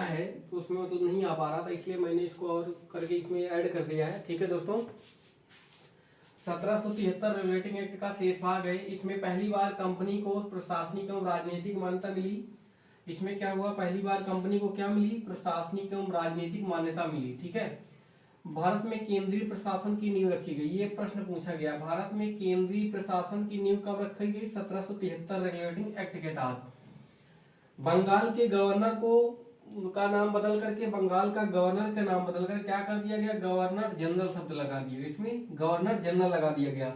है तो उसमें मतलब नहीं आ पा रहा था, इसलिए मैंने इसको और करके इसमें ऐड कर दिया है। ठीक है दोस्तों, 1773 रेगुलेटिंग एक्ट का शेष भाग है। इसमें पहली बार कंपनी को प्रशासनिक एवं राजनीतिक मान्यता मिली। इसमें क्या हुआ, पहली बार कंपनी को क्या मिली, प्रशासनिक एवं राजनीतिक मान्यता मिली। ठीक है, भारत में केंद्रीय प्रशासन की नींव रखी गई। ये प्रश्न पूछा गया, भारत में केंद्रीय प्रशासन की नींव कब रखी गई, 1773 रेगुलेटिंग एक्ट के तहत। बंगाल के गवर्नर को का नाम बदल करके, बंगाल का गवर्नर का नाम बदल कर क्या कर दिया गया, गवर्नर जनरल शब्द लगा दिया, इसमें गवर्नर जनरल लगा दिया गया।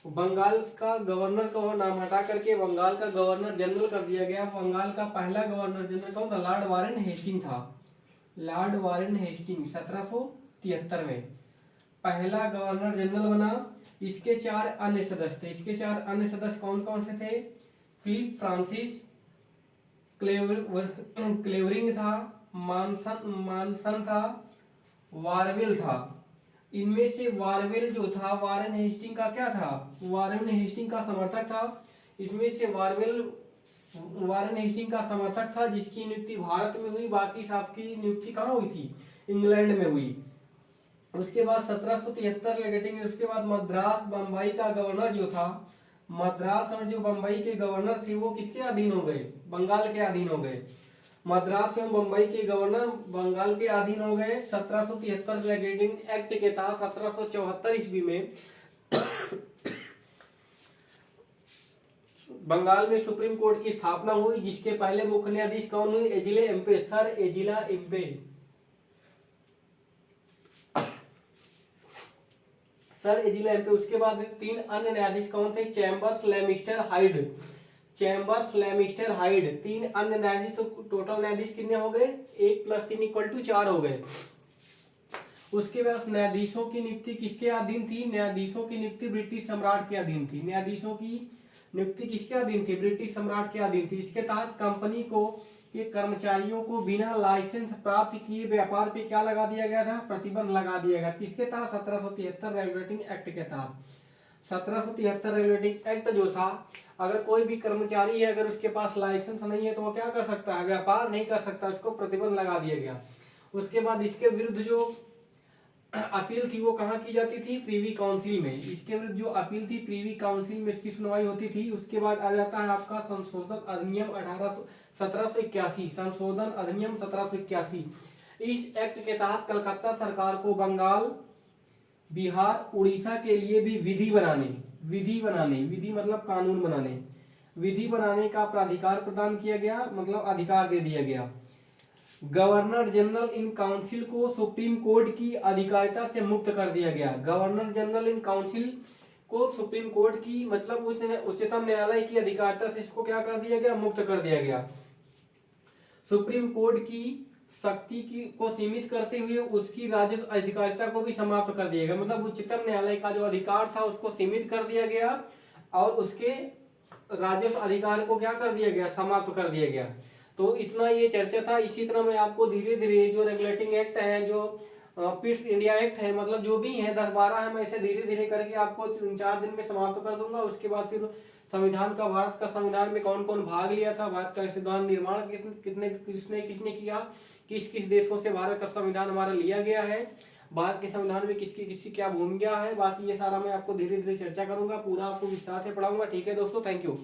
बंगाल का गवर्नर का नाम हटा करके बंगाल का गवर्नर जनरल कर दिया गया। बंगाल का पहला गवर्नर जनरल कौन था, लॉर्ड वारेन हेस्टिंग था। लॉर्ड वारेन हेस्टिंग 1773 में पहला गवर्नर जनरल बना। इसके 4 अन्य सदस्य थे। इसके 4 अन्य सदस्य कौन कौन से थे, फिलिप फ्रांसिस क्लेवरिंग था, मानसन था, वारवेल था। इनमें से वारवेल जो था, वारेन हेस्टिंग का क्या था, वारेन हेस्टिंग का समर्थक था। इसमें से वारेन हेस्टिंग का समर्थक था, जिसकी नियुक्ति भारत में हुई, बाकी सबकी नियुक्ति कहाँ हुई थी, इंग्लैंड में हुई। उसके बाद 1773 रेगुलेटिंग, उसके बाद मद्रास बम्बई का गवर्नर जो था, मद्रास और जो बम्बई के गवर्नर थे वो किसके अधीन हो गए, बंगाल के अधीन हो गए। मद्रास एवं बम्बई के गवर्नर बंगाल के अधीन हो गए। 1773 रेगुलेटिंग एक्ट के तहत 1774 ईस्वी में बंगाल में सुप्रीम कोर्ट की स्थापना हुई, जिसके पहले मुख्य न्यायाधीश कौन हुए, एजिले एम्पे, सर एजिला एम्पे, सर एजिला एम्पे। उसके बाद 3 अन्य न्यायाधीश कौन थे, चैम्बर्स, लेमिस्टर, हाइड, चैम्बर्स, लेमिस्टर, हाइड, 3 अन्य न्यायाधीश। तो टोटल न्यायाधीश कितने हो गए, 1 + 3 = 4 हो गए। उसके बाद न्यायाधीशों की नियुक्ति किसके अधीन थी, न्यायाधीशों की नियुक्ति ब्रिटिश सम्राट के अधीन थी। न्यायाधीशों की नियुक्ति किसके अधीन थी, ब्रिटिश सम्राट के अधीन थी। इसके तहत कंपनी को के कर्मचारियों को बिना लाइसेंस प्राप्त किए व्यापार पे क्या लगा दिया गया था, प्रतिबंध लगा दिया गया। किसके तहत, 1773 रेगुलेटिंग एक्ट के तहत। 1773 रेगुलेटिंग एक्ट जो था, अगर कोई भी कर्मचारी है, अगर उसके पास लाइसेंस नहीं है तो वो क्या कर सकता है, व्यापार नहीं कर सकता, उसको प्रतिबंध लगा दिया गया। उसके बाद इसके विरुद्ध जो अपील थी वो कहाँ की जाती थी, प्रीवी काउंसिल में। इसके विरुद्ध जो अपील थी प्रीवी काउंसिल में इसकी सुनवाई होती थी। उसके बाद आ जाता है आपका संशोधन अधिनियम 1781, संशोधन अधिनियम 1781। इस एक्ट के तहत कलकत्ता सरकार को बंगाल, बिहार, उड़ीसा के लिए भी विधि बनाने, विधि मतलब कानून बनाने, विधि बनाने का प्राधिकार प्रदान किया गया, मतलब अधिकार दे दिया गया। गवर्नर जनरल इन काउंसिल को सुप्रीम कोर्ट की अधिकारिता से मुक्त कर दिया गया। गवर्नर जनरल इन काउंसिल को सुप्रीम कोर्ट की, मतलब उच्चतम न्यायालय की अधिकारिता से इसको क्या कर दिया गया, मुक्त कर दिया गया। सुप्रीम कोर्ट की शक्ति की को सीमित करते हुए उसकी राजस्व अधिकारिता को भी समाप्त कर दिया गया। मतलब उच्चतम न्यायालय का जो अधिकार था उसको सीमित कर दिया गया और उसके राजस्व अधिकार को क्या कर दिया गया, समाप्त कर दिया गया। तो इतना ये चर्चा था। इसी तरह मैं आपको धीरे धीरे जो रेगुलेटिंग एक्ट है, जो पिट्स इंडिया एक्ट है, मतलब जो भी है 10-12 है, मैं इसे धीरे धीरे करके आपको 3-4 दिन में समाप्त कर दूंगा। उसके बाद फिर संविधान का, भारत का संविधान में कौन कौन भाग लिया था, भारत का संविधान निर्माण किसने किसने किया, किस किस देशों से भारत का संविधान हमारा लिया गया है, भारत के संविधान में किसकी किसकी क्या भूमिका है, बाकी ये सारा मैं आपको धीरे धीरे चर्चा करूंगा, पूरा आपको विस्तार से पढ़ाऊंगा। ठीक है दोस्तों, थैंक यू।